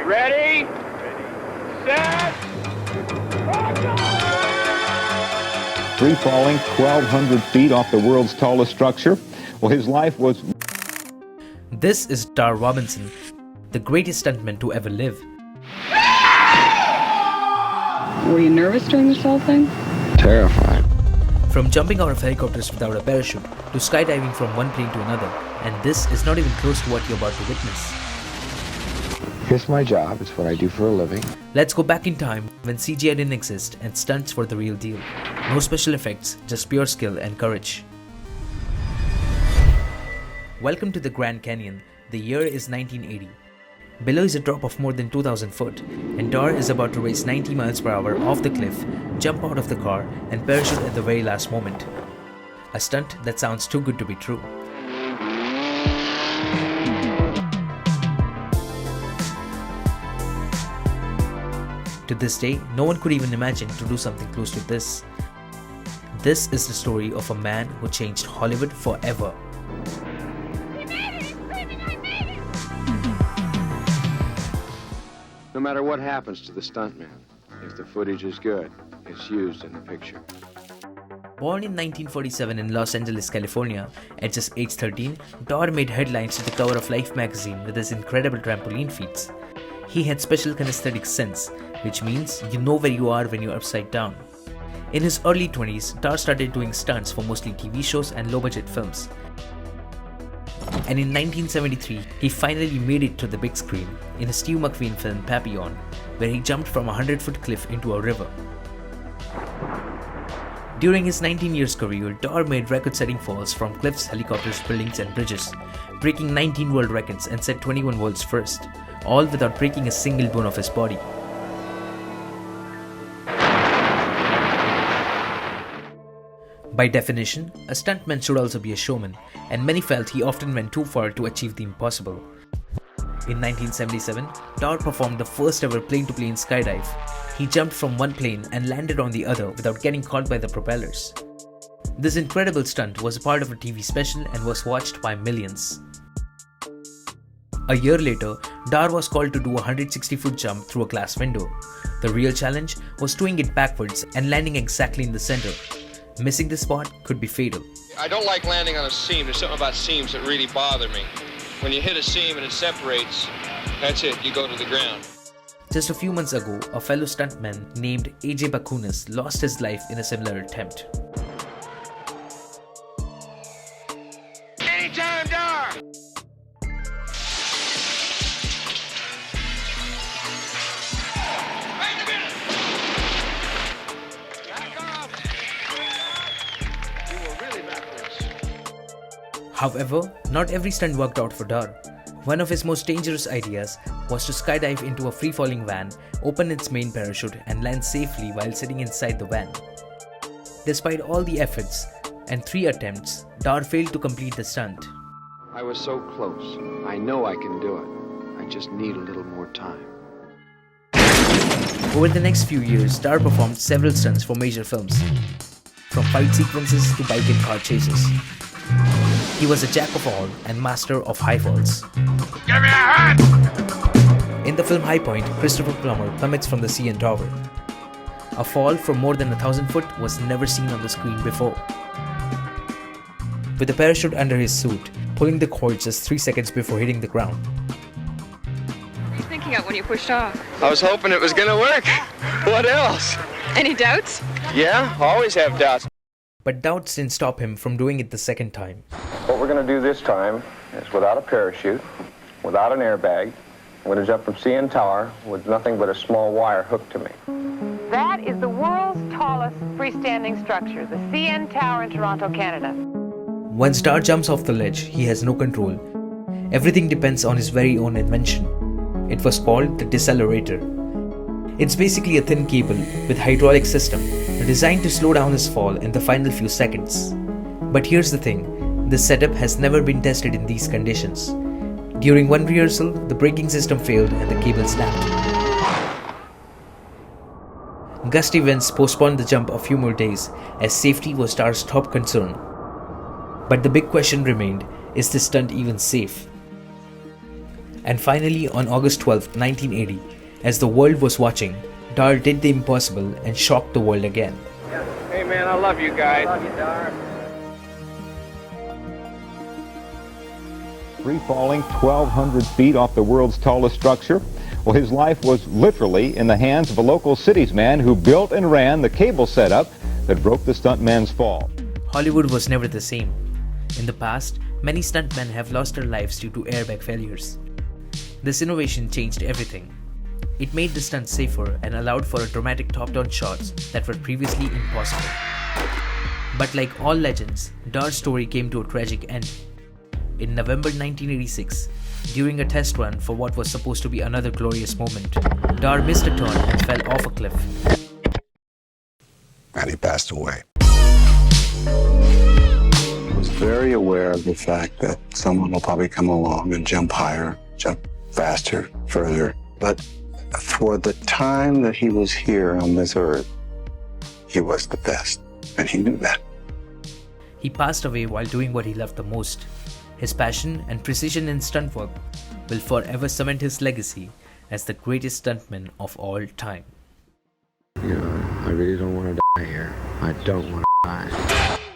Ready? Set! Free falling 1,200 feet off the world's tallest structure. Well, his life was... This is Dar Robinson, the greatest stuntman to ever live. Were you nervous during this whole thing? Terrified. From jumping out of helicopters without a parachute to skydiving from one plane to another, and this is not even close to what you're about to witness. It's my job, it's what I do for a living. Let's go back in time when CGI didn't exist and stunts were the real deal. No special effects, just pure skill and courage. Welcome to the Grand Canyon. The year is 1980. Below is a drop of more than 2,000 foot, and Dar is about to race 90 miles per hour off the cliff, jump out of the car, and parachute at the very last moment. A stunt that sounds too good to be true. To this day, no one could even imagine to do something close to this. This is the story of a man who changed Hollywood forever. No matter what happens to the stuntman, if the footage is good, it's used in the picture. Born in 1947 in Los Angeles, California, at just age 13, Dar made headlines to the cover of Life magazine with his incredible trampoline feats. He had special kinesthetic sense, which means you know where you are when you're upside down. In his early 20s, Dar started doing stunts for mostly TV shows and low-budget films. And in 1973, he finally made it to the big screen in a Steve McQueen film Papillon, where he jumped from a 100-foot cliff into a river. During his 19 years career, Dar made record-setting falls from cliffs, helicopters, buildings and bridges, breaking 19 world records and set 21 world's first, all without breaking a single bone of his body. By definition, a stuntman should also be a showman, and many felt he often went too far to achieve the impossible. In 1977, Dar performed the first ever plane-to-plane skydive. He jumped from one plane and landed on the other without getting caught by the propellers. This incredible stunt was a part of a TV special and was watched by millions. A year later, Dar was called to do a 160-foot jump through a glass window. The real challenge was doing it backwards and landing exactly in the center. Missing the spot could be fatal. I don't like landing on a seam. There's something about seams that really bother me. When you hit a seam and it separates, that's it, you go to the ground. Just a few months ago, a fellow stuntman named AJ Bakunis lost his life in a similar attempt. Anytime, Dar! Wait a minute! Back off! You were really backwards. However, not every stunt worked out for Dar. One of his most dangerous ideas was to skydive into a free-falling van, open its main parachute and land safely while sitting inside the van. Despite all the efforts and 3 attempts, Dar failed to complete the stunt. I was so close. I know I can do it. I just need a little more time. Over the next few years, Dar performed several stunts for major films, from fight sequences to bike and car chases. He was a jack of all and master of high falls. Give me a hand! In the film High Point, Christopher Plummer plummets from the CN Tower. A fall from more than 1,000 foot was never seen on the screen before. With a parachute under his suit, pulling the cord just 3 seconds before hitting the ground. What were you thinking of when you pushed off? I was hoping it was gonna work. What else? Any doubts? Yeah, always have doubts. But doubts didn't stop him from doing it the second time. What we're going to do this time is without a parachute, without an airbag. I'm going to jump from CN Tower with nothing but a small wire hooked to me. That is the world's tallest freestanding structure, the CN Tower in Toronto, Canada. Once Dar jumps off the ledge, he has no control. Everything depends on his very own invention. It was called the decelerator. It's basically a thin cable with hydraulic system designed to slow down his fall in the final few seconds. But here's the thing, this setup has never been tested in these conditions. During one rehearsal, the braking system failed and the cable snapped. Gusty winds postponed the jump a few more days as safety was Dar's top concern. But the big question remained, is this stunt even safe? And finally, on August 12, 1980, as the world was watching, Dar did the impossible and shocked the world again. Hey, man, I love you guys. Love you, Dar. Free falling 1,200 feet off the world's tallest structure. Well, his life was literally in the hands of a local cities man who built and ran the cable setup that broke the stuntman's fall. Hollywood was never the same. In the past, many stuntmen have lost their lives due to airbag failures. This innovation changed everything. It made the stunt safer and allowed for a dramatic top-down shots that were previously impossible. But like all legends, Dar's story came to a tragic end. In November 1986, during a test run for what was supposed to be another glorious moment, Dar missed a turn and fell off a cliff. And he passed away. I was very aware of the fact that someone will probably come along and jump higher, jump faster, further. But for the time that he was here on this earth, he was the best, and he knew that. He passed away while doing what he loved the most. His passion and precision in stunt work will forever cement his legacy as the greatest stuntman of all time. You know, I really don't want to die here. I don't want to die.